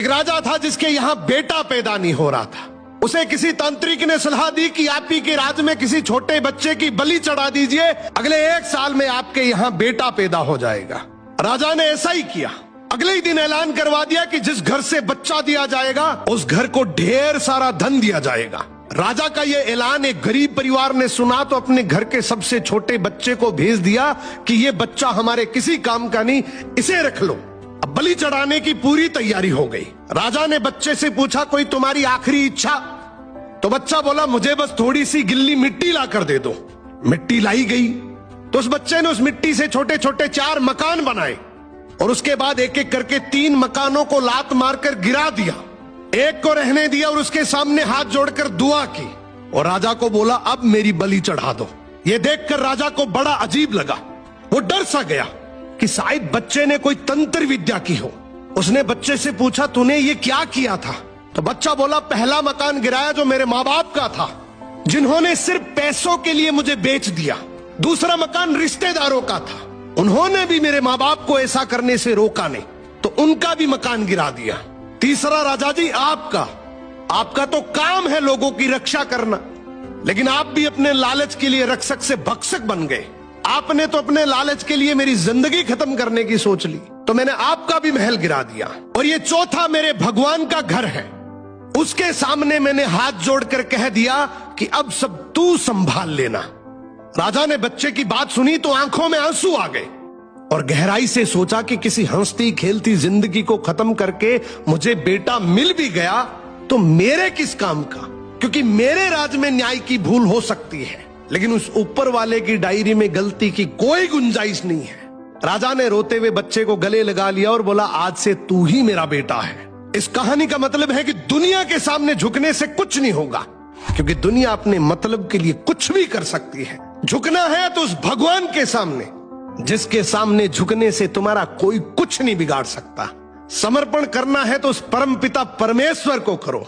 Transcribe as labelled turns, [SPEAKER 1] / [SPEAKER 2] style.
[SPEAKER 1] एक राजा था जिसके यहाँ बेटा पैदा नहीं हो रहा था। उसे किसी तांत्रिक ने सलाह दी कि आप ही के राज्य में किसी छोटे बच्चे की बलि चढ़ा दीजिए, अगले 1 साल में आपके यहाँ बेटा पैदा हो जाएगा। राजा ने ऐसा ही किया। अगले ही दिन ऐलान करवा दिया कि जिस घर से बच्चा दिया जाएगा उस घर को ढेर सारा धन दिया जाएगा। राजा का ये ऐलान एक गरीब परिवार ने सुना तो अपने घर के सबसे छोटे बच्चे को भेज दिया कि ये बच्चा हमारे किसी काम का नहीं, इसे रख लो। अब बलि चढ़ाने की पूरी तैयारी हो गई। राजा ने बच्चे से पूछा, कोई तुम्हारी आखिरी इच्छा? तो बच्चा बोला, मुझे बस थोड़ी सी गिल्ली मिट्टी ला कर दे दो। मिट्टी लाई गई तो उस बच्चे ने उस मिट्टी से छोटे छोटे 4 मकान बनाए और उसके बाद एक एक करके 3 मकानों को लात मारकर गिरा दिया। एक को रहने दिया और उसके सामने हाथ जोड़कर दुआ की और राजा को बोला, अब मेरी बलि चढ़ा दो। ये देखकर राजा को बड़ा अजीब लगा। वो डर सा गया कि शायद बच्चे ने कोई तंत्र विद्या की हो। उसने बच्चे से पूछा, तूने ये क्या किया था? तो बच्चा बोला, पहला मकान गिराया जो मेरे माँ बाप का था, जिन्होंने सिर्फ पैसों के लिए मुझे बेच दिया। दूसरा मकान रिश्तेदारों का था, उन्होंने भी मेरे माँ बाप को ऐसा करने से रोका नहीं, तो उनका भी मकान गिरा दिया। तीसरा राजा जी आपका तो काम है लोगों की रक्षा करना, लेकिन आप भी अपने लालच के लिए रक्षक से भक्षक बन गए। आपने तो अपने लालच के लिए मेरी जिंदगी खत्म करने की सोच ली, तो मैंने आपका भी महल गिरा दिया। और ये चौथा मेरे भगवान का घर है, उसके सामने मैंने हाथ जोड़कर कह दिया कि अब सब तू संभाल लेना। राजा ने बच्चे की बात सुनी तो आंखों में आंसू आ गए और गहराई से सोचा कि किसी हंसती खेलती जिंदगी को खत्म करके मुझे बेटा मिल भी गया तो मेरे किस काम का, क्योंकि मेरे राज में न्याय की भूल हो सकती है लेकिन उस ऊपर वाले की डायरी में गलती की कोई गुंजाइश नहीं है। राजा ने रोते हुए बच्चे को गले लगा लिया और बोला, आज से तू ही मेरा बेटा है। इस कहानी का मतलब है कि दुनिया के सामने झुकने से कुछ नहीं होगा, क्योंकि दुनिया अपने मतलब के लिए कुछ भी कर सकती है। झुकना है तो उस भगवान के सामने, जिसके सामने झुकने से तुम्हारा कोई कुछ नहीं बिगाड़ सकता। समर्पण करना है तो उस परमपिता परमेश्वर को करो।